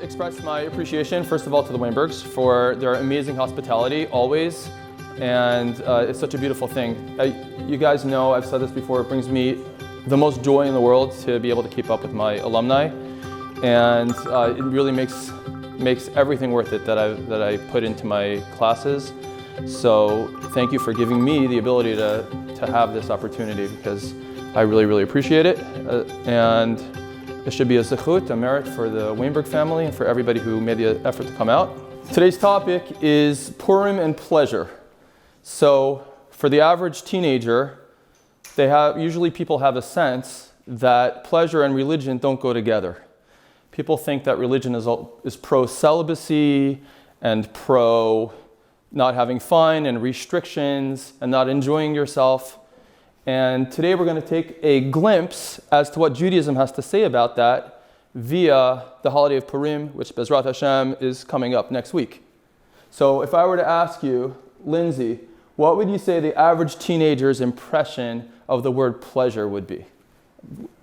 express my appreciation, first of all, to the Weinbergs for their amazing hospitality, always. And it's such a beautiful thing. You guys know, I've said this before, it brings me the most joy in the world to be able to keep up with my alumni. And it really makes everything worth it that I put into my classes. So thank you for giving me the ability to have this opportunity, because I really, really appreciate it. And it should be a zechut, a merit for the Weinberg family and for everybody who made the effort to come out. Today's topic is Purim and pleasure. So for the average teenager, usually people have a sense that pleasure and religion don't go together. People think that religion is pro-celibacy and pro not having fun and restrictions and not enjoying yourself. And today we're going to take a glimpse as to what Judaism has to say about that via the Holiday of Purim, which Bezrat Hashem is coming up next week. So if I were to ask you, Lindsay, what would you say the average teenager's impression of the word pleasure would be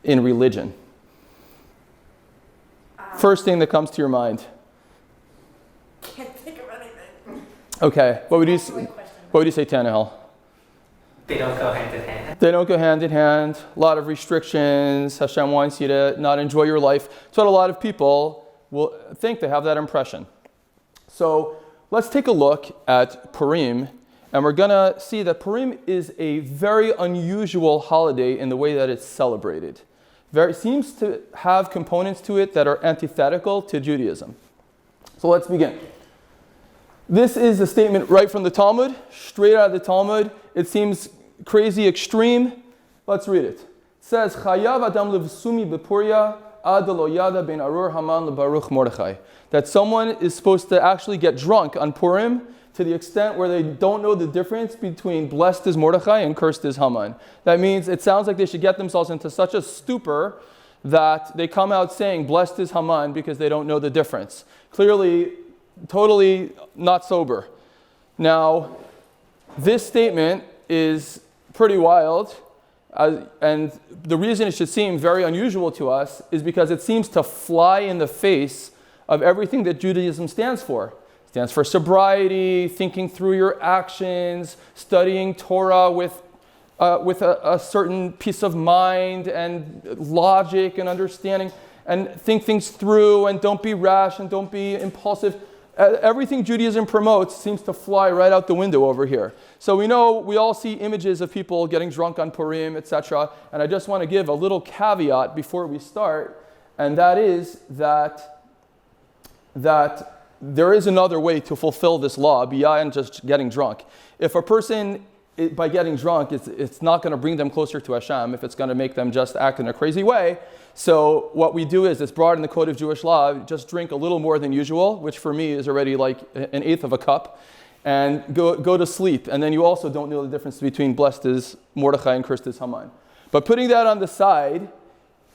in religion? First thing that comes to your mind. Can't think of anything. Okay, what would you say, Tannehill? They don't go hand in hand. They don't go hand in hand. A lot of restrictions. Hashem wants you to not enjoy your life. That's what a lot of people will think. They have that impression. So let's take a look at Purim, and we're going to see that Purim is a very unusual holiday in the way that it's celebrated. It seems to have components to it that are antithetical to Judaism. So let's begin. This is a statement right from the Talmud, straight out of the Talmud. It seems crazy extreme. Let's read it. It says, Chayav Adam levsumi bepuria ad lo yada ben arur Haman lebaruch Mordechai. That someone is supposed to actually get drunk on Purim to the extent where they don't know the difference between blessed is Mordechai and cursed is Haman. That means it sounds like they should get themselves into such a stupor that they come out saying blessed is Haman because they don't know the difference. Clearly, totally not sober. Now, this statement is pretty wild, and the reason it should seem very unusual to us is because it seems to fly in the face of everything that Judaism stands for. It stands for sobriety, thinking through your actions, studying Torah with a certain peace of mind and logic and understanding, and think things through, and don't be rash and don't be impulsive. Everything Judaism promotes seems to fly right out the window over here. So we all see images of people getting drunk on Purim, etc. And I just want to give a little caveat before we start, and that is that there is another way to fulfill this law beyond just getting drunk. If a person, by getting drunk, it's not going to bring them closer to Hashem, if it's going to make them just act in a crazy way. So what we do is, it's brought in the code of Jewish law, just drink a little more than usual, which for me is already like an eighth of a cup, and go to sleep. And then you also don't know the difference between blessed is Mordechai and cursed is Haman. But putting that on the side,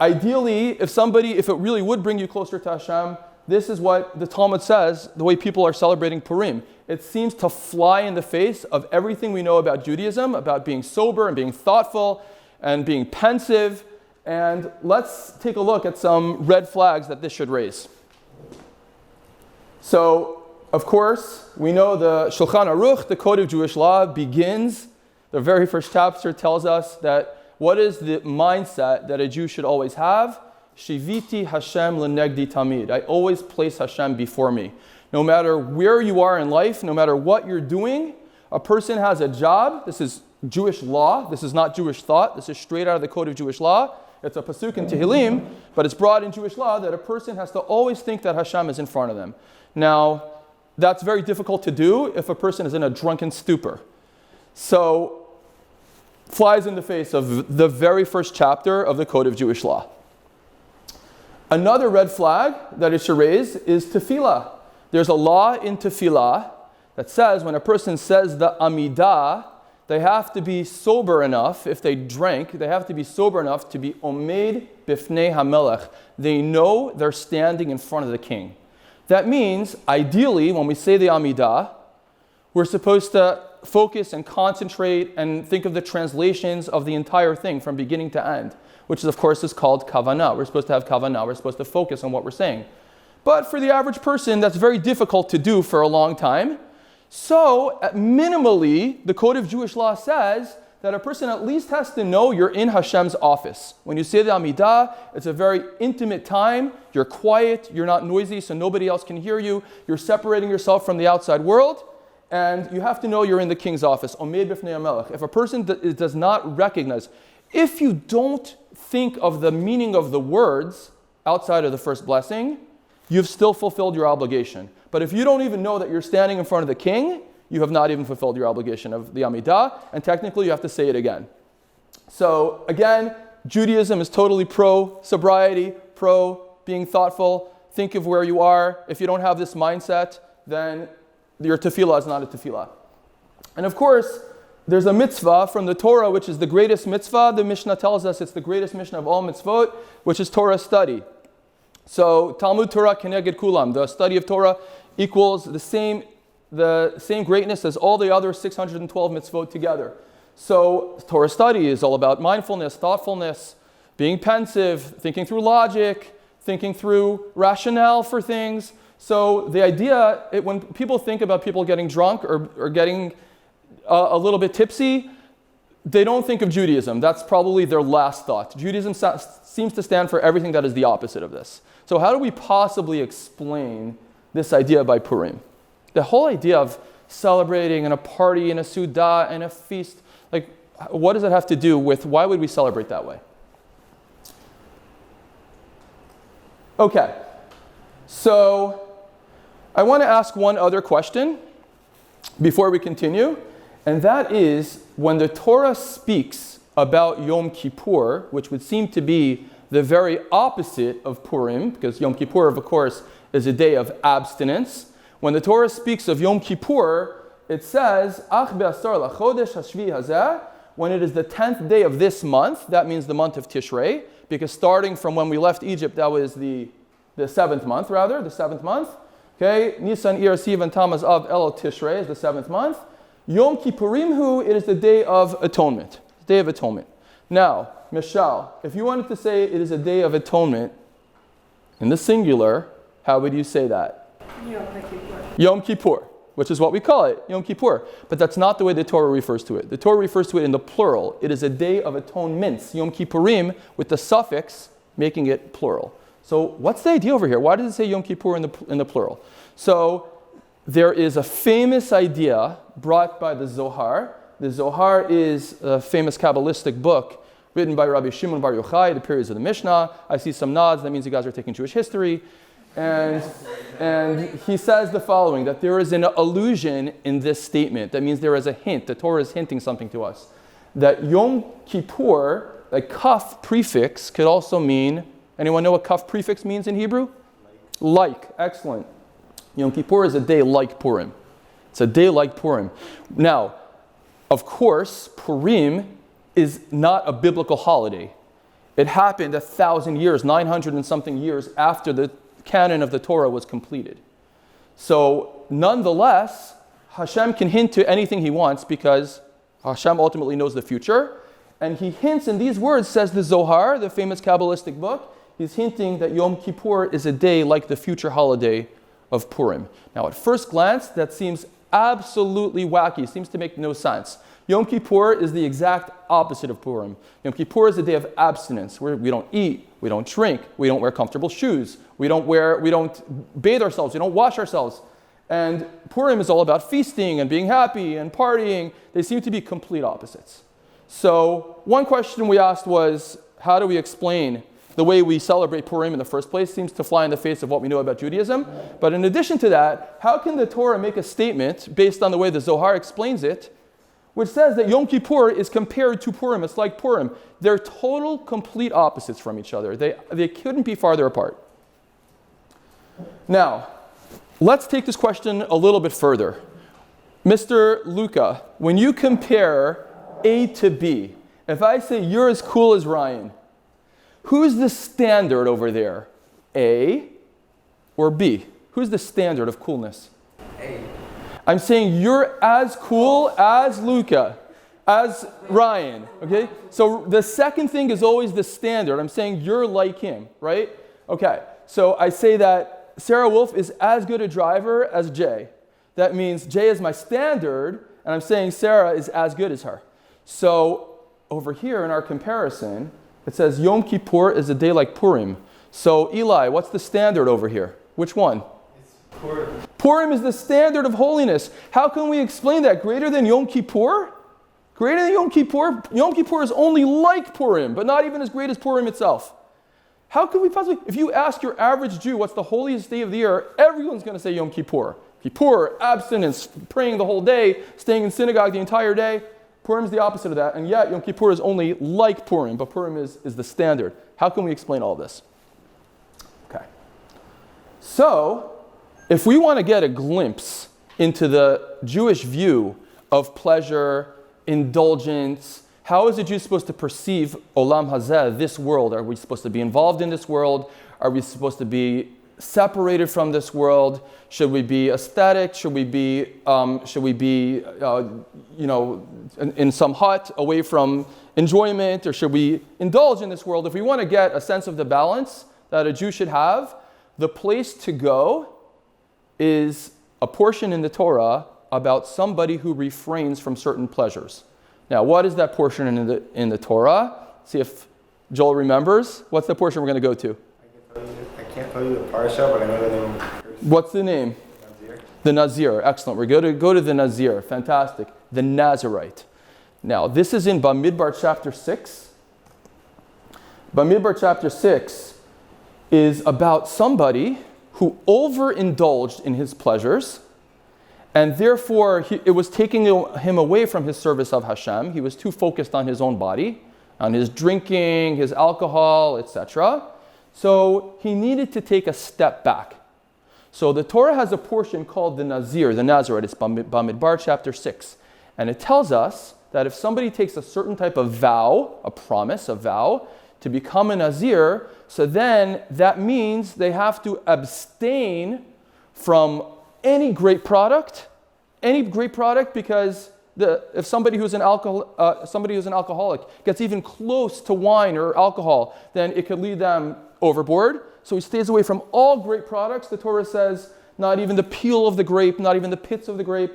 ideally, if it really would bring you closer to Hashem, this is what the Talmud says, the way people are celebrating Purim. It seems to fly in the face of everything we know about Judaism, about being sober and being thoughtful and being pensive. And let's take a look at some red flags that this should raise. So, of course, we know the Shulchan Aruch, the Code of Jewish Law, begins. The very first chapter tells us that what is the mindset that a Jew should always have? Shiviti Hashem lenegdi tamid. I always place Hashem before me. No matter where you are in life, no matter what you're doing, a person has a job. This is Jewish law. This is not Jewish thought. This is straight out of the Code of Jewish Law. It's a pasuk in Tehillim, but it's brought in Jewish law that a person has to always think that Hashem is in front of them. Now, that's very difficult to do if a person is in a drunken stupor. So, flies in the face of the very first chapter of the Code of Jewish Law. Another red flag that it should raise is tefillah. There's a law in tefillah that says when a person says the Amidah, they have to be sober enough. If they drank, they have to be sober enough to be omed bifnei hamelech. They know they're standing in front of the king. That means, ideally, when we say the Amidah, we're supposed to focus and concentrate and think of the translations of the entire thing from beginning to end, which of course is called kavanah. We're supposed to have kavanah. We're supposed to focus on what we're saying. But for the average person, that's very difficult to do for a long time. So, minimally, the Code of Jewish Law says that a person at least has to know you're in Hashem's office. When you say the Amidah, it's a very intimate time. You're quiet, you're not noisy, so nobody else can hear you. You're separating yourself from the outside world. And you have to know you're in the king's office. Omed b'fnei HaMelech. If a person does not recognize, if you don't think of the meaning of the words outside of the first blessing, you've still fulfilled your obligation. But if you don't even know that you're standing in front of the king, you have not even fulfilled your obligation of the Amidah, and technically you have to say it again. So again, Judaism is totally pro-sobriety, pro-being thoughtful. Think of where you are. If you don't have this mindset, then your tefillah is not a tefillah. And of course, there's a mitzvah from the Torah, which is the greatest mitzvah. The Mishnah tells us it's the greatest Mishnah of all mitzvot, which is Torah study. So Talmud Torah keneged kulam, the study of Torah equals the same greatness as all the other 612 mitzvot together. So Torah study is all about mindfulness, thoughtfulness, being pensive, thinking through logic, thinking through rationale for things. So the idea, when people think about people getting drunk or getting a little bit tipsy, they don't think of Judaism. That's probably their last thought. Judaism seems to stand for everything that is the opposite of this. So how do we possibly explain this idea by Purim? The whole idea of celebrating and a party and a Suda and a feast, like, what does it have to do with, why would we celebrate that way? Okay, so I want to ask one other question before we continue, and that is, when the Torah speaks about Yom Kippur, which would seem to be the very opposite of Purim, because Yom Kippur, of course, is a day of abstinence. When the Torah speaks of Yom Kippur, it says, Ach be'asar lachodesh hashvi hazeh, when it is the 10th day of this month, that means the month of Tishrei, because starting from when we left Egypt, that was the 7th month, the 7th month. Okay, Nisan, Iyar, Sivan, Tammuz, Av, Elul, Tishrei is the 7th month. Yom Kippurim hu, it is the day of atonement. Day of atonement. Now, Mishal, if you wanted to say it is a day of atonement in the singular, how would you say that? Yom Kippur. Yom Kippur, which is what we call it, Yom Kippur. But that's not the way the Torah refers to it. The Torah refers to it in the plural. It is a day of atonements, Yom Kippurim, with the suffix making it plural. So what's the idea over here? Why does it say Yom Kippur in the plural? So there is a famous idea brought by the Zohar. The Zohar is a famous Kabbalistic book written by Rabbi Shimon Bar Yochai, the periods of the Mishnah. I see some nods. That means you guys are taking Jewish history. And he says the following, that there is an allusion in this statement. That means there is a hint. The Torah is hinting something to us. That Yom Kippur, a kaf prefix, could also mean, anyone know what kaf prefix means in Hebrew? Like. Excellent. Yom Kippur is a day like Purim. It's a day like Purim. Now, of course, Purim is not a biblical holiday. It happened 1,000 years, 900 and something years after the canon of the Torah was completed. So, nonetheless, Hashem can hint to anything he wants because Hashem ultimately knows the future. And he hints in these words, says the Zohar, the famous Kabbalistic book, he's hinting that Yom Kippur is a day like the future holiday of Purim. Now, at first glance, that seems absolutely wacky, seems to make no sense. Yom Kippur is the exact opposite of Purim. Yom Kippur is a day of abstinence, where we don't eat, we don't drink, we don't wear comfortable shoes, we don't bathe ourselves, we don't wash ourselves. And Purim is all about feasting and being happy and partying. They seem to be complete opposites. So one question we asked was, how do we explain the way we celebrate Purim in the first place? Seems to fly in the face of what we know about Judaism. But in addition to that, how can the Torah make a statement based on the way the Zohar explains it, which says that Yom Kippur is compared to Purim? It's like Purim. They're total, complete opposites from each other. They couldn't be farther apart. Now, let's take this question a little bit further. Mr. Luca, when you compare A to B, if I say you're as cool as Ryan, who's the standard over there? A or B? Who's the standard of coolness? A. I'm saying you're as cool as Luca, as Ryan, okay? So the second thing is always the standard. I'm saying you're like him, right? Okay, so I say that Sarah Wolf is as good a driver as Jay. That means Jay is my standard, and I'm saying Sarah is as good as her. So over here in our comparison, it says Yom Kippur is a day like Purim. So Eli, what's the standard over here? Which one? It's Purim. Purim is the standard of holiness. How can we explain that? Greater than Yom Kippur? Greater than Yom Kippur? Yom Kippur is only like Purim, but not even as great as Purim itself. How could we possibly, if you ask your average Jew what's the holiest day of the year, everyone's going to say Yom Kippur. Kippur, abstinence, praying the whole day, staying in synagogue the entire day. Purim is the opposite of that, and yet Yom Kippur is only like Purim, but Purim is the standard. How can we explain all this? Okay. So, if we want to get a glimpse into the Jewish view of pleasure, indulgence, how is a Jew supposed to perceive Olam Hazeh, this world? Are we supposed to be involved in this world? Are we supposed to be separated from this world? Should we be aesthetic? Should we be in some hut away from enjoyment? Or should we indulge in this world? If we want to get a sense of the balance that a Jew should have, the place to go is a portion in the Torah about somebody who refrains from certain pleasures. Now, what is that portion in the Torah? See if Joel remembers. What's the portion we're going to go to? I can't tell you the parsha, but I know the name. What's the name? Nazir. The Nazir. Excellent. We're going to go to the Nazir. Fantastic. The Nazirite. Now, this is in Bamidbar chapter 6. Bamidbar chapter 6 is about somebody who overindulged in his pleasures, and therefore it was taking him away from his service of Hashem. He was too focused on his own body, on his drinking, his alcohol, etc. So he needed to take a step back. So the Torah has a portion called the Nazir, the Nazirite. It's Bamidbar chapter 6. And it tells us that if somebody takes a certain type of vow, a promise, a vow, to become a Nazir, so then that means they have to abstain from any grape product, because if somebody who's an alcoholic gets even close to wine or alcohol, then it could lead them overboard. So he stays away from all grape products. The Torah says not even the peel of the grape, not even the pits of the grape.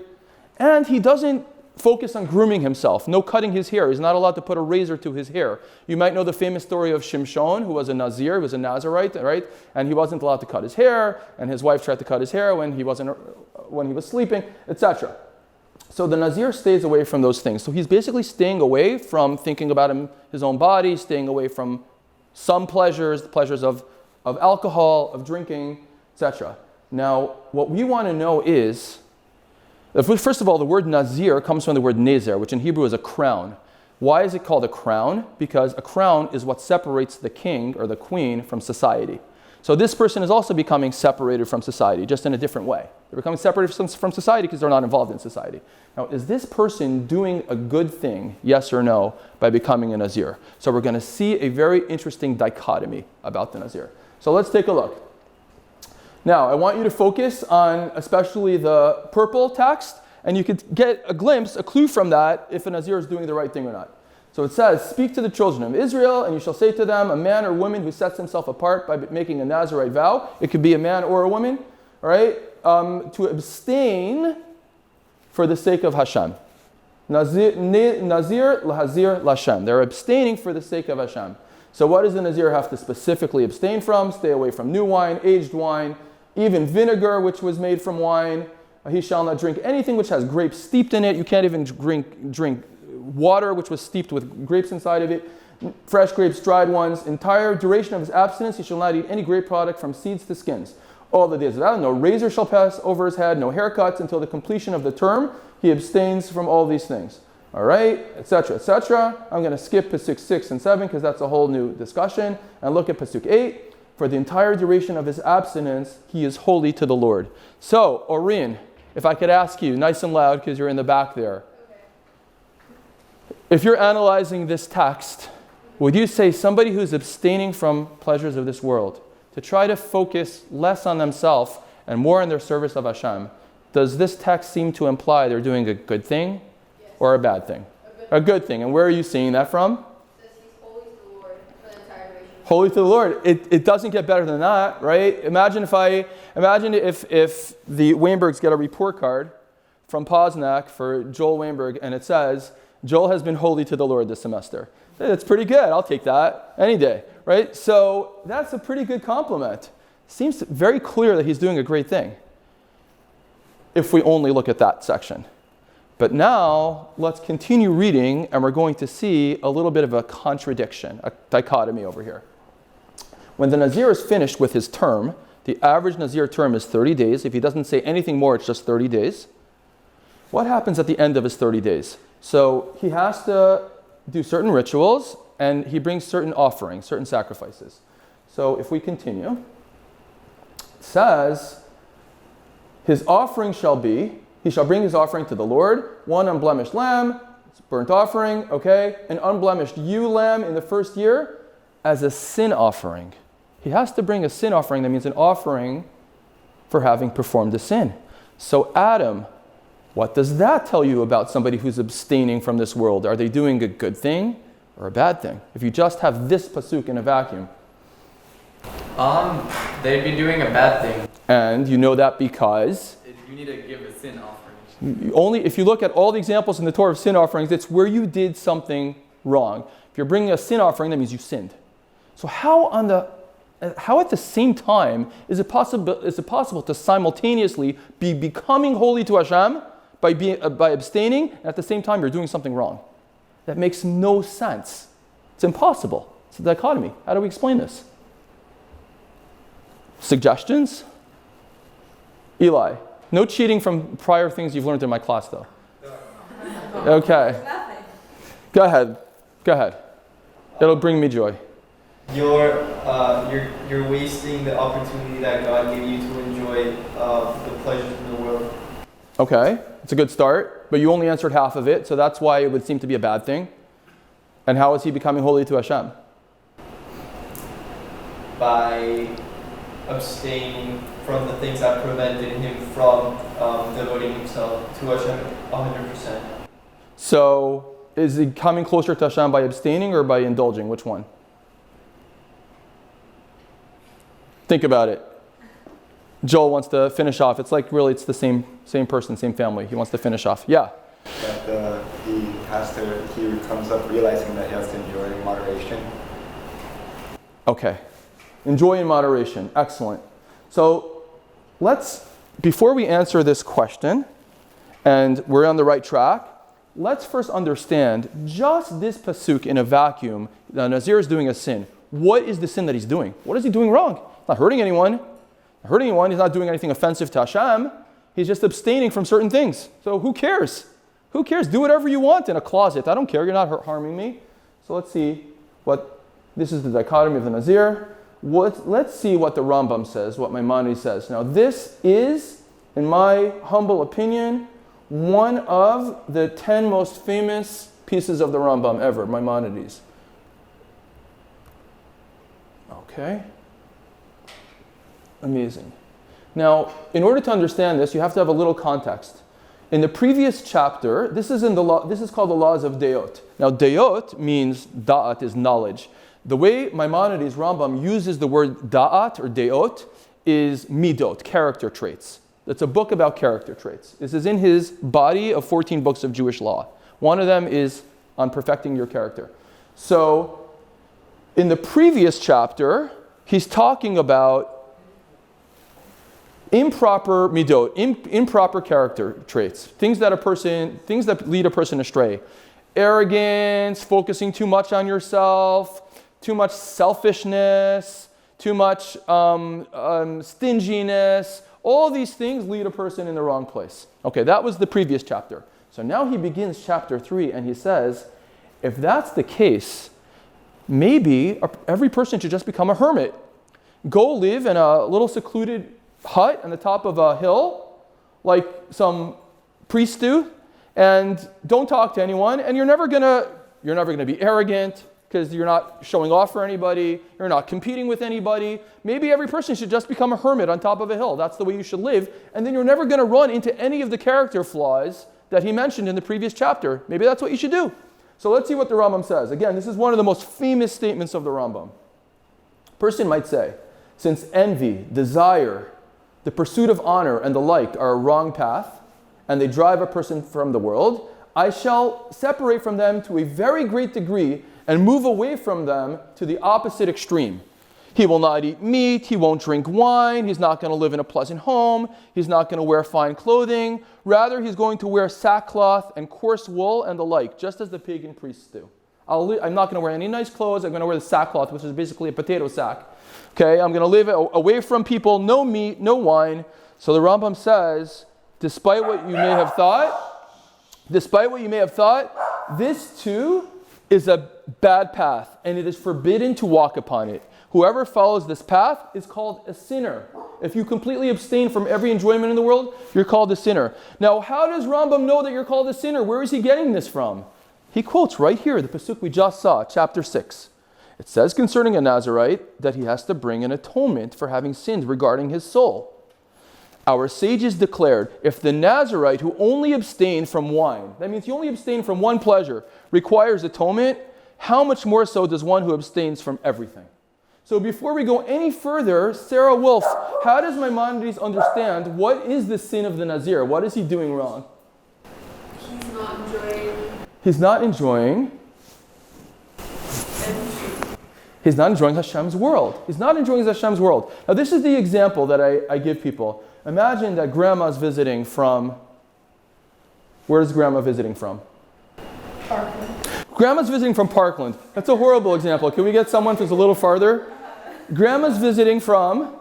And he doesn't focus on grooming himself, no cutting his hair. He's not allowed to put a razor to his hair. You might know the famous story of Shimshon, who was a Nazir, who was a Nazirite, right? And he wasn't allowed to cut his hair, and his wife tried to cut his hair when he was sleeping, etc. So the Nazir stays away from those things. So he's basically staying away from thinking about his own body, staying away from some pleasures, the pleasures of alcohol, of drinking, etc. Now, what we want to know is, first of all, the word Nazir comes from the word Nezer, which in Hebrew is a crown. Why is it called a crown? Because a crown is what separates the king or the queen from society. So this person is also becoming separated from society, just in a different way. They're becoming separated from society because they're not involved in society. Now, is this person doing a good thing, yes or no, by becoming a Nazir? So we're going to see a very interesting dichotomy about the Nazir. So let's take a look. Now, I want you to focus on especially the purple text, and you could get a glimpse, a clue from that, if a Nazir is doing the right thing or not. So it says, "Speak to the children of Israel, and you shall say to them, a man or woman who sets himself apart by making a Nazirite vow," it could be a man or a woman, all right, "to abstain for the sake of Hashem." Nazir lahazir lashem. They're abstaining for the sake of Hashem. So what does the Nazir have to specifically abstain from? Stay away from new wine, aged wine, even vinegar, which was made from wine. He shall not drink anything which has grapes steeped in it. You can't even drink water which was steeped with grapes inside of it. Fresh grapes, dried ones. Entire duration of his abstinence, he shall not eat any grape product from seeds to skins. All the days of that, no razor shall pass over his head, no haircuts until the completion of the term. He abstains from all these things. All right, etc., etc. I'm going to skip Pasuk 6 and 7 because that's a whole new discussion. And look at Pasuk 8. For the entire duration of his abstinence, he is holy to the Lord. So, Orin, if I could ask you, nice and loud because you're in the back there. Okay. If you're analyzing this text, would you say somebody who's abstaining from pleasures of this world, to try to focus less on themselves and more on their service of Hashem, does this text seem to imply they're doing a good thing or a bad thing? A good thing. And where are you seeing that from? Says he's holy to the Lord for the entire duration Holy to the Lord. It doesn't get better than that, right? Imagine if the Weinbergs get a report card from Posnack for Joel Weinberg, and it says, Joel has been holy to the Lord this semester. That's pretty good. I'll take that any day, right? So that's a pretty good compliment. Seems very clear that he's doing a great thing, if we only look at that section. But now, let's continue reading, and we're going to see a little bit of a contradiction, a dichotomy over here. When the Nazir is finished with his term, the average Nazir term is 30 days. If he doesn't say anything more, it's just 30 days. What happens at the end of his 30 days? So he has to do certain rituals, and he brings certain offerings, certain sacrifices. So if we continue, it says, his offering shall be, he shall bring his offering to the Lord, one unblemished lamb, it's a burnt offering, okay, an unblemished ewe lamb in the first year as a sin offering. He has to bring a sin offering, that means an offering for having performed a sin. So Adam, what does that tell you about somebody who's abstaining from this world? Are they doing a good thing or a bad thing? If you just have this pasuk in a vacuum. They'd be doing a bad thing. And you know that because You need to give a sin offering. only if you look at all the examples in the Torah of sin offerings, it's where you did something wrong. If you're bringing a sin offering, that means you sinned. So how at the same time is it possible to simultaneously be becoming holy to Hashem by abstaining, and at the same time you're doing something wrong? That makes no sense. It's impossible. It's a dichotomy. How do we explain this? Suggestions? Eli, no cheating from prior things you've learned in my class, though. Okay. Nothing. Go ahead. It'll bring me joy. You're wasting the opportunity that God gave you to enjoy the pleasures of the world. Okay, it's a good start, but you only answered half of it, so that's why it would seem to be a bad thing. And how is he becoming holy to Hashem? By abstaining from the things that prevented him from devoting himself to Hashem 100%. So, is he coming closer to Hashem by abstaining or by indulging? Which one? Think about it. Joel wants to finish off. It's like really, it's the same person, same family. He wants to finish off. Yeah. That he comes up realizing that he has to enjoy in moderation. Okay. Enjoy in moderation. Excellent. So before we answer this question, and we're on the right track, let's first understand just this pasuk in a vacuum. The Nazir is doing a sin. What is the sin that he's doing? What is he doing wrong? He's not hurting anyone. He's not doing anything offensive to Hashem. He's just abstaining from certain things. So who cares? Who cares? Do whatever you want in a closet. I don't care. You're not harming me. So let's see this is the dichotomy of the Nazir. Let's see what the Rambam says, what Maimonides says. Now this is, in my humble opinion, one of the 10 most famous pieces of the Rambam ever, Maimonides. Okay. Amazing. Now, in order to understand this, you have to have a little context. In the previous chapter, this is called the laws of Deot. Now, Deot means da'at is knowledge. The way Maimonides, Rambam, uses the word da'at or Deot is midot, character traits. It's a book about character traits. This is in his body of 14 books of Jewish law. One of them is on perfecting your character. So, in the previous chapter, he's talking about improper midot, improper character traits, things that lead a person astray. Arrogance, focusing too much on yourself, too much selfishness, too much stinginess. All these things lead a person in the wrong place. Okay, that was the previous chapter. So now he begins chapter 3 and he says, if that's the case, maybe every person should just become a hermit. Go live in a little secluded hut on the top of a hill, like some priest do, and don't talk to anyone, and you're never gonna be arrogant because you're not showing off for anybody, you're not competing with anybody. Maybe every person should just become a hermit on top of a hill. That's the way you should live, and then you're never gonna run into any of the character flaws that he mentioned in the previous chapter. Maybe that's what you should do. So let's see what the Rambam says. Again, this is one of the most famous statements of the Rambam. Person might say, since envy, desire, the pursuit of honor, and the like are a wrong path, and they drive a person from the world, I shall separate from them to a very great degree and move away from them to the opposite extreme. He will not eat meat, he won't drink wine, he's not going to live in a pleasant home, he's not going to wear fine clothing. Rather, he's going to wear sackcloth and coarse wool and the like, just as the pagan priests do. I'm not going to wear any nice clothes, I'm going to wear the sackcloth, which is basically a potato sack. Okay, I'm going to live away from people, no meat, no wine. So the Rambam says, despite what you may have thought, this too is a bad path, and it is forbidden to walk upon it. Whoever follows this path is called a sinner. If you completely abstain from every enjoyment in the world, you're called a sinner. Now, how does Rambam know that you're called a sinner? Where is he getting this from? He quotes right here, the pasuk we just saw, chapter 6. It says concerning a Nazirite that he has to bring an atonement for having sinned regarding his soul. Our sages declared, if the Nazirite who only abstained from wine, that means he only abstained from one pleasure, requires atonement, how much more so does one who abstains from everything? So before we go any further, Sarah Wolf, how does Maimonides understand what is the sin of the Nazir? What is he doing wrong? He's not enjoying He's not enjoying Hashem's world. He's not enjoying Hashem's world. Now this is the example that I give people. Imagine that grandma's visiting from, where is grandma visiting from? Parkland. Grandma's visiting from Parkland. That's a horrible example. Can we get someone who's a little farther? Grandma's visiting from?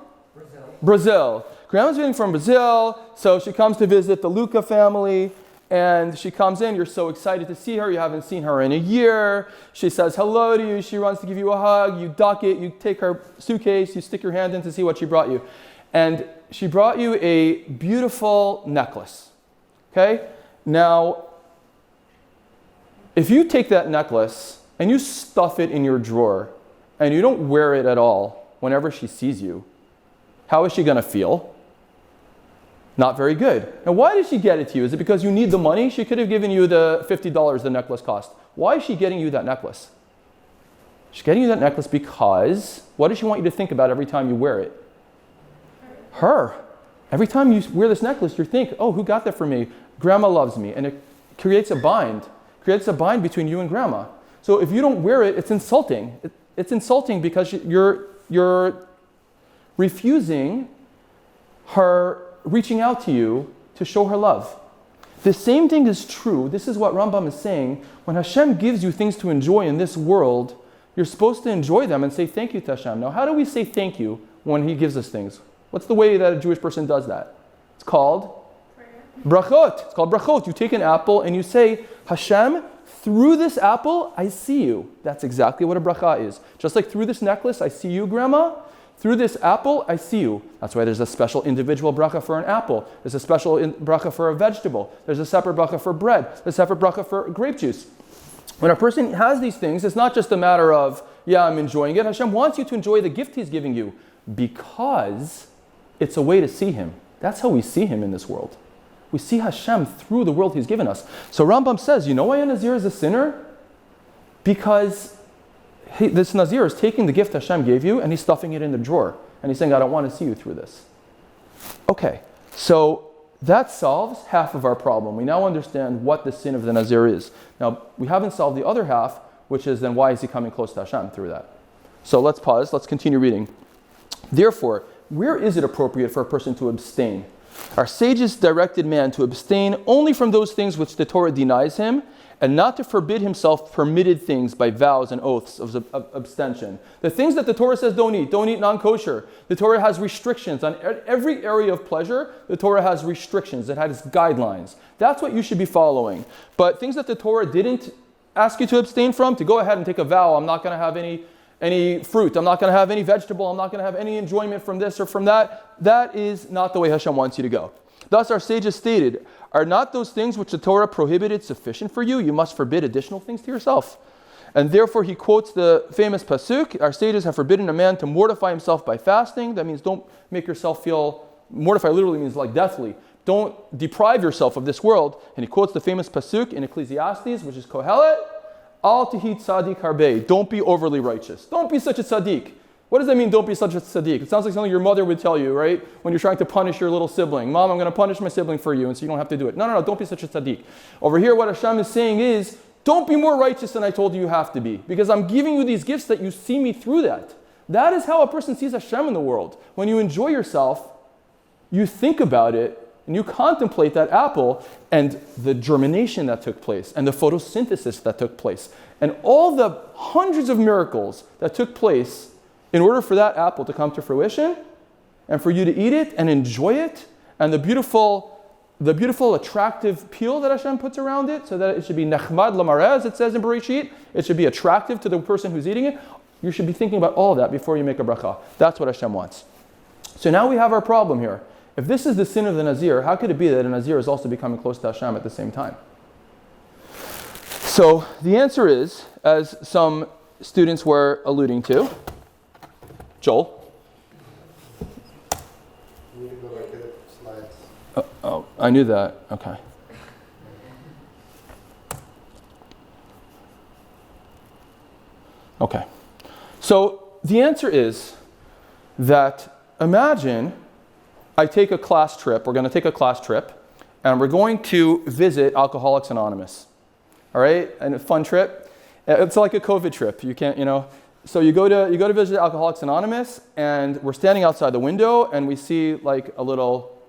Brazil. Grandma's visiting from Brazil, so she comes to visit the Luca family. And she comes in, you're so excited to see her, you haven't seen her in a year. She says hello to you, she runs to give you a hug, you duck it, you take her suitcase, you stick your hand in to see what she brought you. And she brought you a beautiful necklace, okay? Now, if you take that necklace and you stuff it in your drawer and you don't wear it at all whenever she sees you, how is she gonna feel? Not very good. Now, why did she get it to you? Is it because you need the money? She could have given you the $50 the necklace cost. Why is she getting you that necklace? She's getting you that necklace because, what does she want you to think about every time you wear it? Her. Every time you wear this necklace, you think, oh, who got that for me? Grandma loves me. And it creates a bind. Creates a bind between you and grandma. So if you don't wear it, it's insulting. It's insulting because you're refusing her reaching out to you to show her love. The same thing is true. This is what Rambam is saying. When Hashem gives you things to enjoy in this world, you're supposed to enjoy them and say thank you to Hashem. Now, how do we say thank you when he gives us things? What's the way that a Jewish person does that? It's called brachot. It's called brachot. You take an apple and you say, Hashem, through this apple, I see you. That's exactly what a bracha is. Just like through this necklace, I see you, Grandma. Through this apple, I see you. That's why there's a special individual bracha for an apple. There's a special bracha for a vegetable. There's a separate bracha for bread. There's a separate bracha for grape juice. When a person has these things, it's not just a matter of, yeah, I'm enjoying it. Hashem wants you to enjoy the gift he's giving you because it's a way to see him. That's how we see him in this world. We see Hashem through the world he's given us. So Rambam says, you know why a Nazir is a sinner? Because this Nazir is taking the gift Hashem gave you and he's stuffing it in the drawer. And he's saying, I don't want to see you through this. Okay, so that solves half of our problem. We now understand what the sin of the Nazir is. Now, we haven't solved the other half, which is then why is he coming close to Hashem through that? So let's pause, let's continue reading. Therefore, where is it appropriate for a person to abstain? Our sages directed man to abstain only from those things which the Torah denies him, and not to forbid himself permitted things by vows and oaths of abstention. The things that the Torah says don't eat non-kosher. The Torah has restrictions on every area of pleasure. The Torah has restrictions. It has guidelines. That's what you should be following. But things that the Torah didn't ask you to abstain from, to go ahead and take a vow, I'm not going to have any fruit, I'm not going to have any vegetable, I'm not going to have any enjoyment from this or from that. That is not the way Hashem wants you to go. Thus our sages stated, are not those things which the Torah prohibited sufficient for you? You must forbid additional things to yourself. And therefore he quotes the famous pasuk, our sages have forbidden a man to mortify himself by fasting. That means don't make yourself feel, mortify literally means like deathly. Don't deprive yourself of this world. And he quotes the famous pasuk in Ecclesiastes, which is Kohelet, Al tihi tzaddik harbe. Don't be overly righteous. Don't be such a tzaddik. What does that mean, don't be such a tzaddik? It sounds like something your mother would tell you, right? When you're trying to punish your little sibling. Mom, I'm going to punish my sibling for you, and so you don't have to do it. No, don't be such a tzaddik. Over here, what Hashem is saying is, don't be more righteous than I told you you have to be, because I'm giving you these gifts that you see me through that. That is how a person sees Hashem in the world. When you enjoy yourself, you think about it, and you contemplate that apple and the germination that took place, and the photosynthesis that took place, and all the hundreds of miracles that took place in order for that apple to come to fruition, and for you to eat it and enjoy it, and the beautiful attractive peel that Hashem puts around it, so that it should be nechmad lamareh, as it says in Bereshit. It should be attractive to the person who's eating it. You should be thinking about all of that before you make a bracha. That's what Hashem wants. So now we have our problem here. If this is the sin of the Nazir, how could it be that a Nazir is also becoming close to Hashem at the same time? So the answer is, as some students were alluding to, Joel? You need to go back to the slides. Oh, I knew that. Okay. Okay. So the answer is that imagine I take a class trip. We're going to take a class trip, and we're going to visit Alcoholics Anonymous. All right? And a fun trip. It's like a COVID trip. You can't, So you go to visit Alcoholics Anonymous, and we're standing outside the window, and we see like a little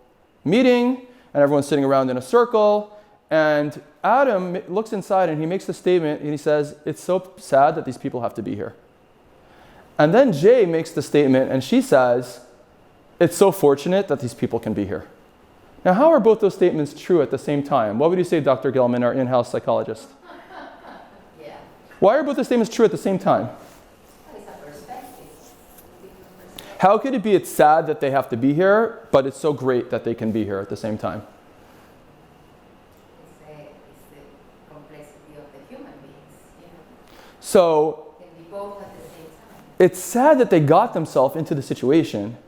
meeting, and everyone's sitting around in a circle, and Adam looks inside and he makes the statement, and he says, it's so sad that these people have to be here. And then Jay makes the statement, and she says, it's so fortunate that these people can be here. Now, how are both those statements true at the same time? What would you say, Dr. Gilman, our in-house psychologist? Yeah. Why are both the statements true at the same time? It's a perspective. How could it be it's sad that they have to be here, but it's so great that they can be here at the same time? It's the complexity of the human beings, So Can be both at the same time. it's sad that they got themselves into the situation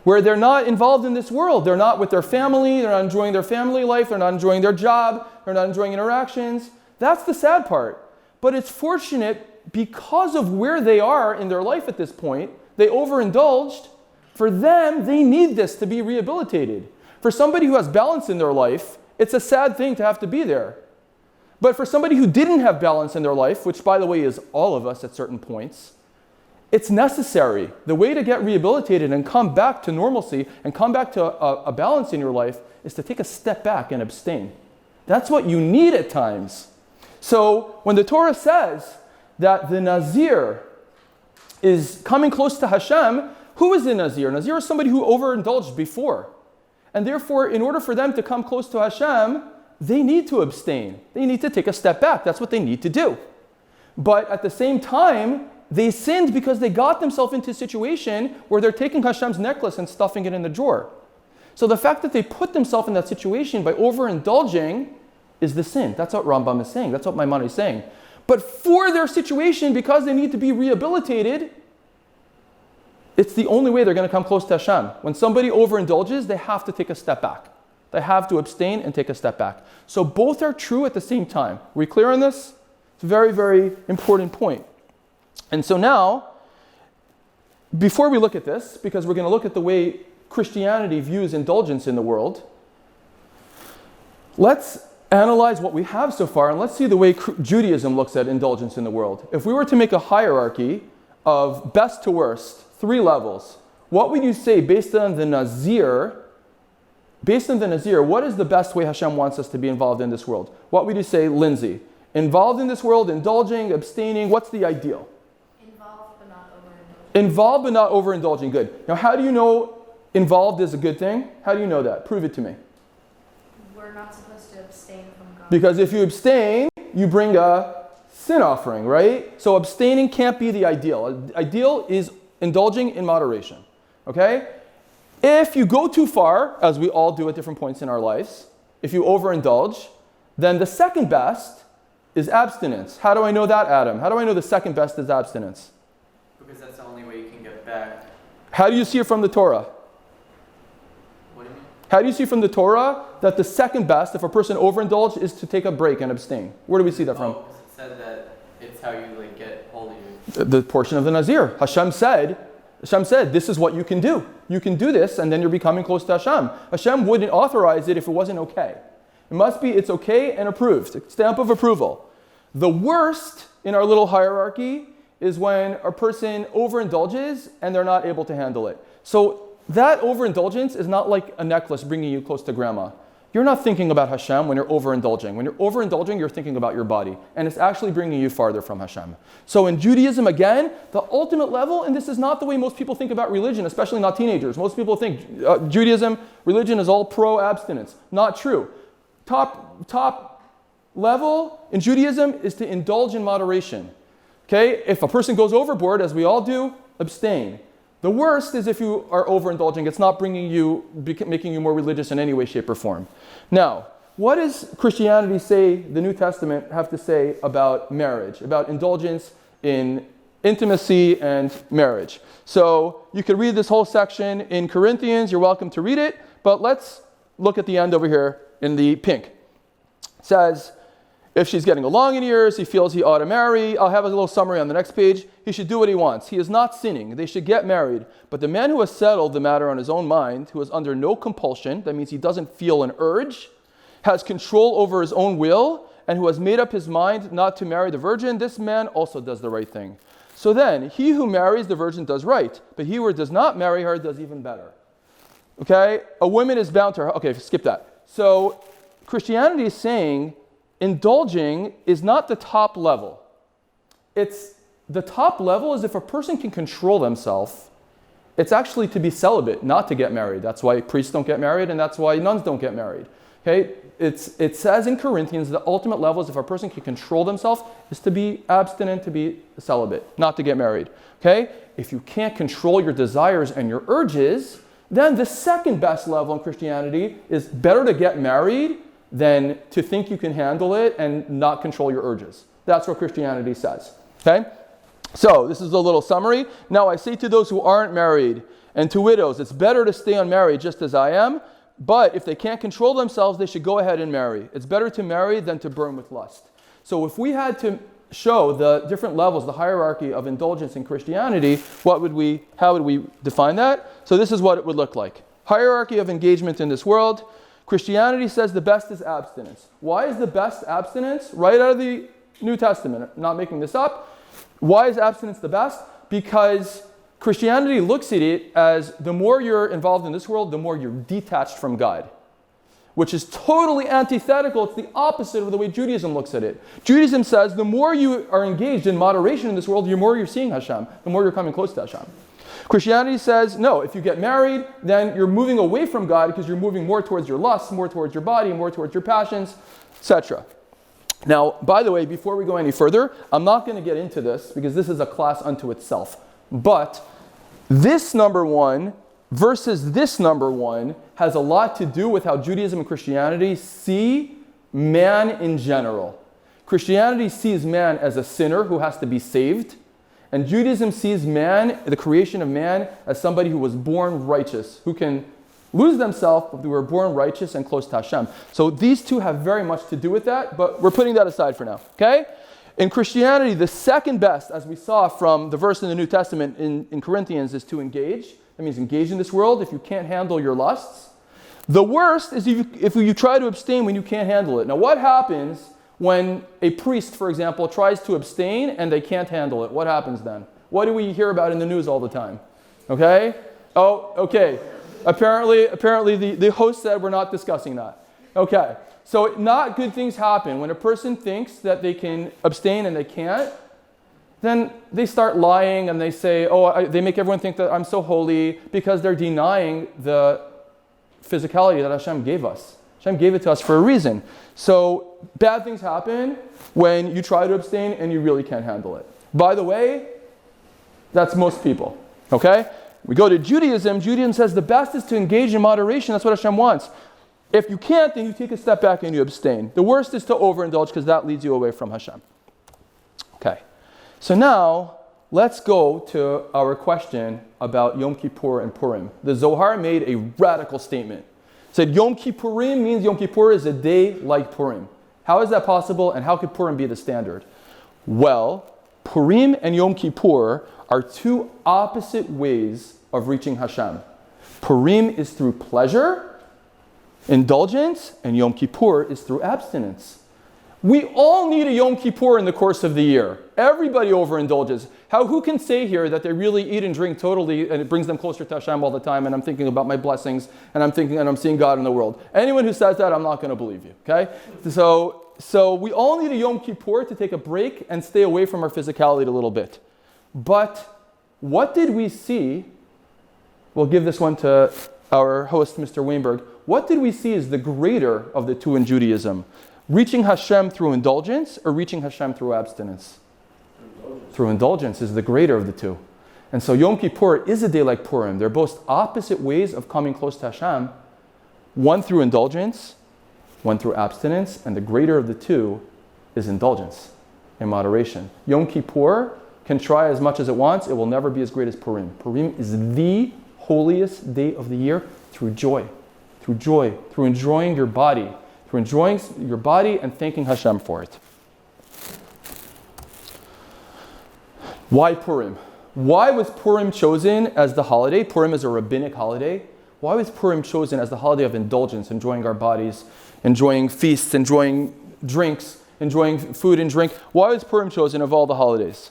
where they're not involved in this world. They're not with their family. They're not enjoying their family life. They're not enjoying their job. They're not enjoying interactions. That's the sad part. But it's fortunate because of where they are in their life at this point. They overindulged. For them, they need this to be rehabilitated. For somebody who has balance in their life, it's a sad thing to have to be there. But for somebody who didn't have balance in their life, which by the way is all of us at certain points, it's necessary. The way to get rehabilitated and come back to normalcy and come back to a balance in your life is to take a step back and abstain. That's what you need at times. So when the Torah says that the Nazir is coming close to Hashem, who is the Nazir? Nazir is somebody who overindulged before. And therefore, in order for them to come close to Hashem, they need to abstain. They need to take a step back. That's what they need to do. But at the same time, they sinned because they got themselves into a situation where they're taking Hashem's necklace and stuffing it in the drawer. So the fact that they put themselves in that situation by overindulging is the sin. That's what Rambam is saying. That's what Maimonides is saying. But for their situation, because they need to be rehabilitated, it's the only way they're going to come close to Hashem. When somebody overindulges, they have to take a step back. They have to abstain and take a step back. So both are true at the same time. Are we clear on this? It's a very, very important point. And so now, before we look at this, because we're going to look at the way Christianity views indulgence in the world, let's analyze what we have so far, and let's see the way Judaism looks at indulgence in the world. If we were to make a hierarchy of best to worst, 3 levels, what would you say based on the Nazir? Based on the Nazir, what is the best way Hashem wants us to be involved in this world? What would you say, Lindsay? Involved in this world, indulging, abstaining, what's the ideal? Involved but not overindulging. Good. Now, how do you know involved is a good thing? How do you know that? Prove it to me. We're not supposed to abstain from God. Because if you abstain, you bring a sin offering, right? So abstaining can't be the ideal. Ideal is indulging in moderation. Okay? If you go too far, as we all do at different points in our lives, if you overindulge, then the second best is abstinence. How do I know that, Adam? How do I know the second best is abstinence? Because that's the only way you can get back. How do you see it from the Torah? What do you mean? How do you see from the Torah that the second best, if a person overindulged, is to take a break and abstain? Where do we see that from? It said that it's how you get holy. The portion of the Nazir. Hashem said, Hashem said, this is what you can do. You can do this, and then you're becoming close to Hashem. Hashem wouldn't authorize it if it wasn't okay. It must be, it's okay and approved. Stamp of approval. The worst in our little hierarchy is when a person overindulges and they're not able to handle it. So that overindulgence is not like a necklace bringing you close to grandma. You're not thinking about Hashem when you're overindulging. When you're overindulging, you're thinking about your body. And it's actually bringing you farther from Hashem. So in Judaism, again, the ultimate level, and this is not the way most people think about religion, especially not teenagers. Most people think Judaism, religion is all pro-abstinence. Not true. Top level in Judaism is to indulge in moderation. Okay? If a person goes overboard, as we all do, abstain. The worst is if you are overindulging. It's not making you more religious in any way, shape, or form. Now, what does Christianity say, the New Testament, have to say about marriage, about indulgence in intimacy and marriage? So you could read this whole section in Corinthians. You're welcome to read it. But let's look at the end over here in the pink. It says, if she's getting along in years, he feels he ought to marry. I'll have a little summary on the next page. He should do what he wants. He is not sinning. They should get married. But the man who has settled the matter on his own mind, who is under no compulsion, that means he doesn't feel an urge, has control over his own will, and who has made up his mind not to marry the virgin, this man also does the right thing. So then, he who marries the virgin does right, but he who does not marry her does even better. Okay? A woman is bound to her. Okay, skip that. So Christianity is saying indulging is not the top level. It's the top level is if a person can control themselves, it's actually to be celibate, not to get married. That's why priests don't get married, and that's why nuns don't get married. Okay? It says in Corinthians the ultimate level is if a person can control themselves is to be abstinent, to be celibate, not to get married. Okay? If you can't control your desires and your urges, then the second best level in Christianity is better to get married than to think you can handle it and not control your urges. That's what Christianity says. Okay? So, this is a little summary. Now, I say to those who aren't married and to widows, it's better to stay unmarried just as I am, but if they can't control themselves, they should go ahead and marry. It's better to marry than to burn with lust. So, if we had to show the different levels, the hierarchy of indulgence in Christianity, how would we define that? So, this is what it would look like. Hierarchy of engagement in this world. Christianity says the best is abstinence. Why is the best abstinence? Right out of the New Testament. I'm not making this up. Why is abstinence the best? Because Christianity looks at it as the more you're involved in this world, the more you're detached from God, which is totally antithetical. It's the opposite of the way Judaism looks at it. Judaism says the more you are engaged in moderation in this world, the more you're seeing Hashem, the more you're coming close to Hashem. Christianity says, no, if you get married, then you're moving away from God because you're moving more towards your lusts, more towards your body, more towards your passions, etc. Now, by the way, before we go any further, I'm not going to get into this because this is a class unto itself. But this number one versus this number one has a lot to do with how Judaism and Christianity see man in general. Christianity sees man as a sinner who has to be saved. And Judaism sees man, the creation of man, as somebody who was born righteous, who can lose themselves, but who were born righteous and close to Hashem. So these two have very much to do with that, but we're putting that aside for now. Okay? In Christianity, the second best, as we saw from the verse in the New Testament in Corinthians, is to engage. That means engage in this world if you can't handle your lusts. The worst is if you try to abstain when you can't handle it. Now, what happens when a priest, for example, tries to abstain and they can't handle it? What happens then? What do we hear about in the news all the time? Okay? Oh, okay. Apparently the host said we're not discussing that. Okay. So not good things happen. When a person thinks that they can abstain and they can't, then they start lying and they say, they make everyone think that I'm so holy because they're denying the physicality that Hashem gave us. Hashem gave it to us for a reason. So bad things happen when you try to abstain and you really can't handle it. By the way, that's most people. Okay? We go to Judaism. Judaism says the best is to engage in moderation. That's what Hashem wants. If you can't, then you take a step back and you abstain. The worst is to overindulge because that leads you away from Hashem. Okay. So now, let's go to our question about Yom Kippur and Purim. The Zohar made a radical statement. It said Yom Kippurim means Yom Kippur is a day like Purim. How is that possible, and how could Purim be the standard? Well, Purim and Yom Kippur are two opposite ways of reaching Hashem. Purim is through pleasure, indulgence, and Yom Kippur is through abstinence. We all need a Yom Kippur in the course of the year. Everybody overindulges. Who can say here that they really eat and drink totally and it brings them closer to Hashem all the time and I'm thinking about my blessings and I'm thinking and I'm seeing God in the world? Anyone who says that, I'm not going to believe you, okay? So we all need a Yom Kippur to take a break and stay away from our physicality a little bit. But what did we see? We'll give this one to our host, Mr. Weinberg. What did we see as the greater of the two in Judaism? Reaching Hashem through indulgence or reaching Hashem through abstinence? Through indulgence is the greater of the two. And so Yom Kippur is a day like Purim. They're both opposite ways of coming close to Hashem. One through indulgence, one through abstinence, and the greater of the two is indulgence in moderation. Yom Kippur can try as much as it wants. It will never be as great as Purim. Purim is the holiest day of the year through joy, through enjoying your body, and thanking Hashem for it. Why Purim? Why was Purim chosen as the holiday? Purim is a rabbinic holiday. Why was Purim chosen as the holiday of indulgence, enjoying our bodies, enjoying feasts, enjoying drinks, enjoying food and drink? Why was Purim chosen of all the holidays?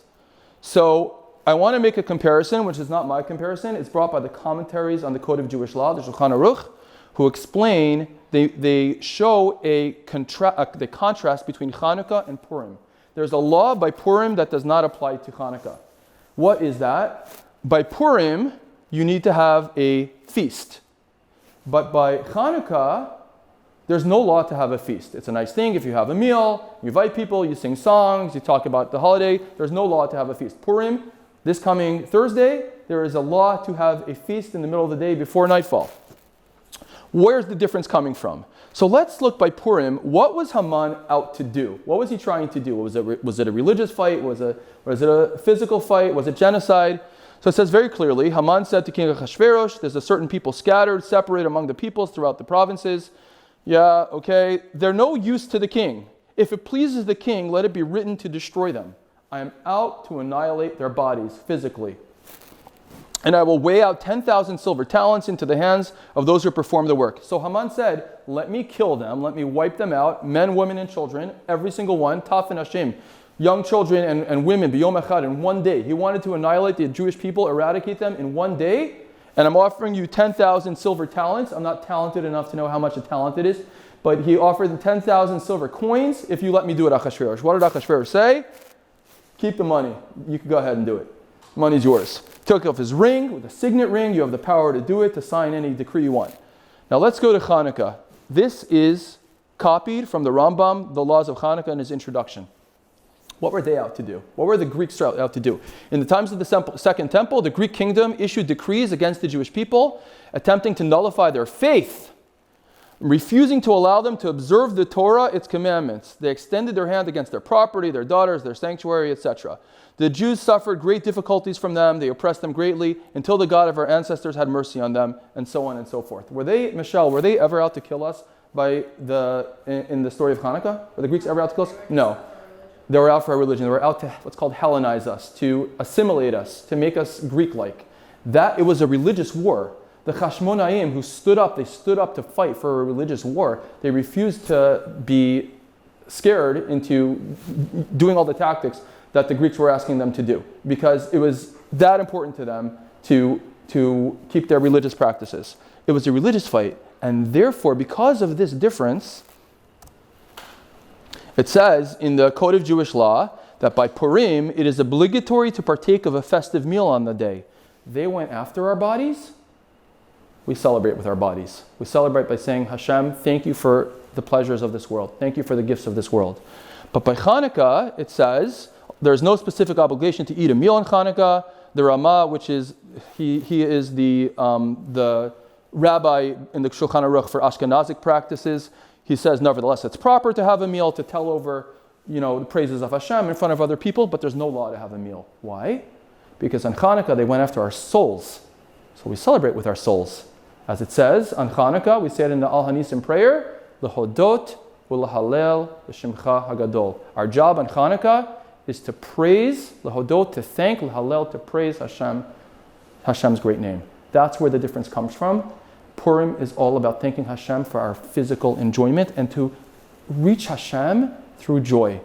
So I want to make a comparison, which is not my comparison. It's brought by the commentaries on the Code of Jewish Law, the Shulchan Aruch, who explain, they show the contrast between Hanukkah and Purim. There's a law by Purim that does not apply to Hanukkah. What is that? By Purim, you need to have a feast. But by Hanukkah, there's no law to have a feast. It's a nice thing if you have a meal, you invite people, you sing songs, you talk about the holiday. There's no law to have a feast. Purim, this coming Thursday, there is a law to have a feast in the middle of the day before nightfall. Where's the difference coming from? So let's look by Purim. What was Haman out to do? What was he trying to do? Was it a religious fight? Was it a physical fight? Was it genocide? So it says very clearly, Haman said to King Ahasuerus, there's a certain people scattered, separated among the peoples throughout the provinces. Yeah, okay. They're no use to the king. If it pleases the king, let it be written to destroy them. I am out to annihilate their bodies physically. And I will weigh out 10,000 silver talents into the hands of those who perform the work. So Haman said, let me kill them, let me wipe them out, men, women, and children, every single one, taf and Hashem, young children and women, b'yom echad, in one day. He wanted to annihilate the Jewish people, eradicate them in one day, and I'm offering you 10,000 silver talents. I'm not talented enough to know how much a talent it is, but he offered them 10,000 silver coins if you let me do it, Ahasuerus. What did Ahasuerus say? Keep the money. You can go ahead and do it. Money's yours. Took off his ring, with a signet ring. You have the power to do it, to sign any decree you want. Now let's go to Hanukkah. This is copied from the Rambam, the laws of Hanukkah, in his introduction. What were they out to do? What were the Greeks out to do? In the times of the Second Temple, the Greek kingdom issued decrees against the Jewish people, attempting to nullify their faith, refusing to allow them to observe the Torah, its commandments. They extended their hand against their property, their daughters, their sanctuary, etc. The Jews suffered great difficulties from them. They oppressed them greatly until the God of our ancestors had mercy on them, and so on and so forth. Were they ever out to kill us in the story of Hanukkah? Were the Greeks ever out to kill us? No. They were out for our religion. They were out to what's called Hellenize us, to assimilate us, to make us Greek-like. It was a religious war. The Chashmonaim who stood up to fight for a religious war. They refused to be scared into doing all the tactics that the Greeks were asking them to do, because it was that important to them to keep their religious practices. It was a religious fight, and therefore, because of this difference, it says in the Code of Jewish Law that by Purim, it is obligatory to partake of a festive meal on the day. They went after our bodies. We celebrate with our bodies. We celebrate by saying, Hashem, thank you for the pleasures of this world. Thank you for the gifts of this world. But by Hanukkah, it says, there's no specific obligation to eat a meal on Hanukkah. The Ramah, which is, he is the rabbi in the Shulchan Aruch for Ashkenazic practices, he says, nevertheless, it's proper to have a meal, to tell over, the praises of Hashem in front of other people, but there's no law to have a meal. Why? Because on Hanukkah, they went after our souls. So we celebrate with our souls. As it says, on Hanukkah, we say it in the Al Hanisim prayer, L'hodot u'lahalel l'shimcha hagadol. Our job on Hanukkah is to praise, lehodot, to thank, lehalel, to praise Hashem's great name. That's where the difference comes from. Purim is all about thanking Hashem for our physical enjoyment and to reach Hashem through joy.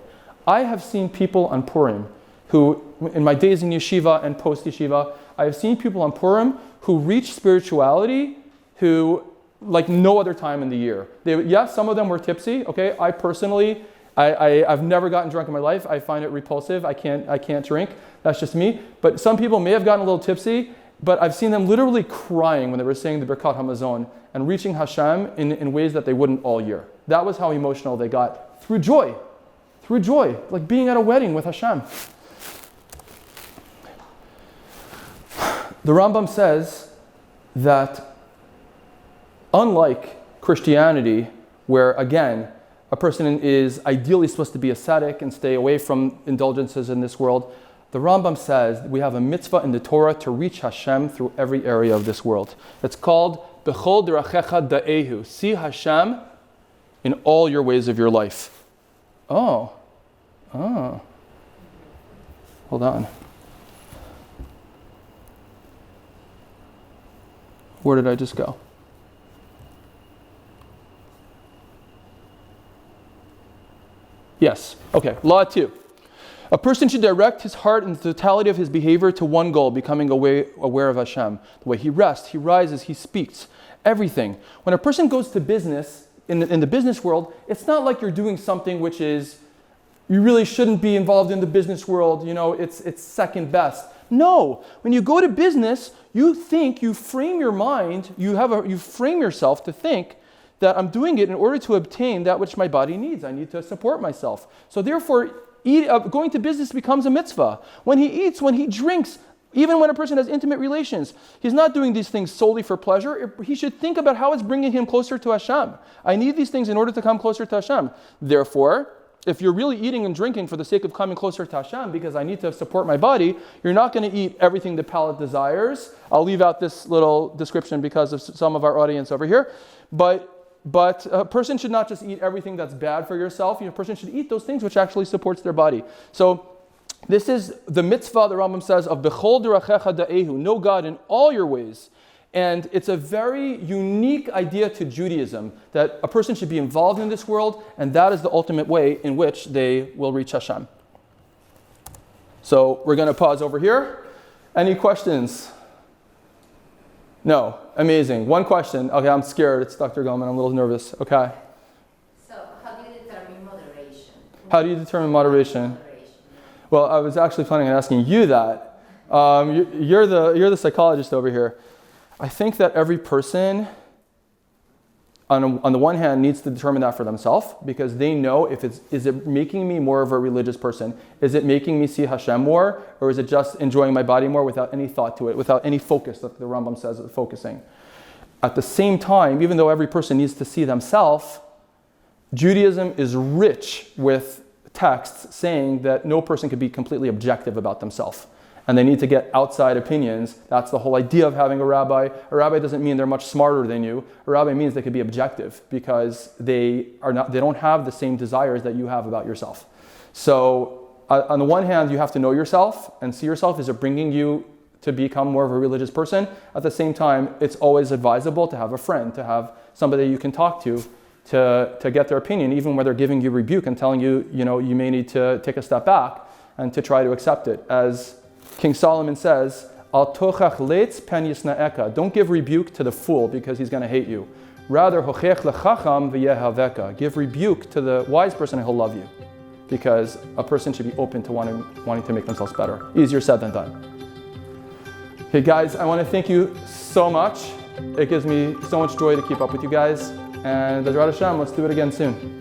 I have seen people on Purim who, in my days in yeshiva and post-yeshiva, I have seen people on Purim who reach spirituality who, like no other time in the year. Yes, some of them were tipsy, okay? I personally, I've never gotten drunk in my life. I find it repulsive. I can't drink. That's just me. But some people may have gotten a little tipsy, but I've seen them literally crying when they were saying the Birkat HaMazon and reaching Hashem in ways that they wouldn't all year. That was how emotional they got through joy, like being at a wedding with Hashem. The Rambam says that unlike Christianity, where again, a person is ideally supposed to be ascetic and stay away from indulgences in this world, the Rambam says we have a mitzvah in the Torah to reach Hashem through every area of this world. It's called Bechol Derachecha Da'ehu. See Hashem in all your ways of your life. Oh. Hold on. Where did I just go? Yes. Okay. Law 2. A person should direct his heart and the totality of his behavior to one goal, becoming aware of Hashem. The way he rests, he rises, he speaks, everything. When a person goes to business, in the business world, it's not like you're doing something which is, you really shouldn't be involved in the business world, it's second best. No, when you go to business, you frame your mind, you frame yourself to think that I'm doing it in order to obtain that which my body needs. I need to support myself. So therefore, going to business becomes a mitzvah. When he eats, when he drinks, even when a person has intimate relations, he's not doing these things solely for pleasure. He should think about how it's bringing him closer to Hashem. I need these things in order to come closer to Hashem. Therefore, if you're really eating and drinking for the sake of coming closer to Hashem, because I need to support my body, you're not going to eat everything the palate desires. I'll leave out this little description because of some of our audience over here. But a person should not just eat everything that's bad for yourself. A person should eat those things which actually supports their body. So this is the mitzvah, the Rambam says, of Bechol Derachecha Da'ehu, know God in all your ways. And it's a very unique idea to Judaism, that a person should be involved in this world, and that is the ultimate way in which they will reach Hashem. So we're going to pause over here. Any questions? No. Amazing. One question. Okay, I'm scared. It's Dr. Goldman. I'm a little nervous. Okay. So, how do you determine moderation? How do you determine moderation? Well, I was actually planning on asking you that. You're the psychologist over here. I think that every person, on the one hand, needs to determine that for themselves, because they know is it making me more of a religious person? Is it making me see Hashem more? Or is it just enjoying my body more without any thought to it, without any focus, that the Rambam says, focusing? At the same time, even though every person needs to see themselves, Judaism is rich with texts saying that no person can be completely objective about themselves. And they need to get outside opinions. That's the whole idea of having a rabbi. A rabbi doesn't mean they're much smarter than you. A rabbi means they can be objective because they don't have the same desires that you have about yourself. So on the one hand, you have to know yourself and see yourself. Is it bringing you to become more of a religious person? At the same time, it's always advisable to have a friend, to have somebody you can talk to get their opinion, even when they're giving you rebuke and telling you, you may need to take a step back and to try to accept it. As King Solomon says, Al tochach leitz pen yisna'eka. Don't give rebuke to the fool because he's going to hate you. Rather, hochech lechacham v'yehaveka. Give rebuke to the wise person and he'll love you. Because a person should be open to wanting to make themselves better. Easier said than done. Okay, guys, I want to thank you so much. It gives me so much joy to keep up with you guys. And Bezrat Hashem, let's do it again soon.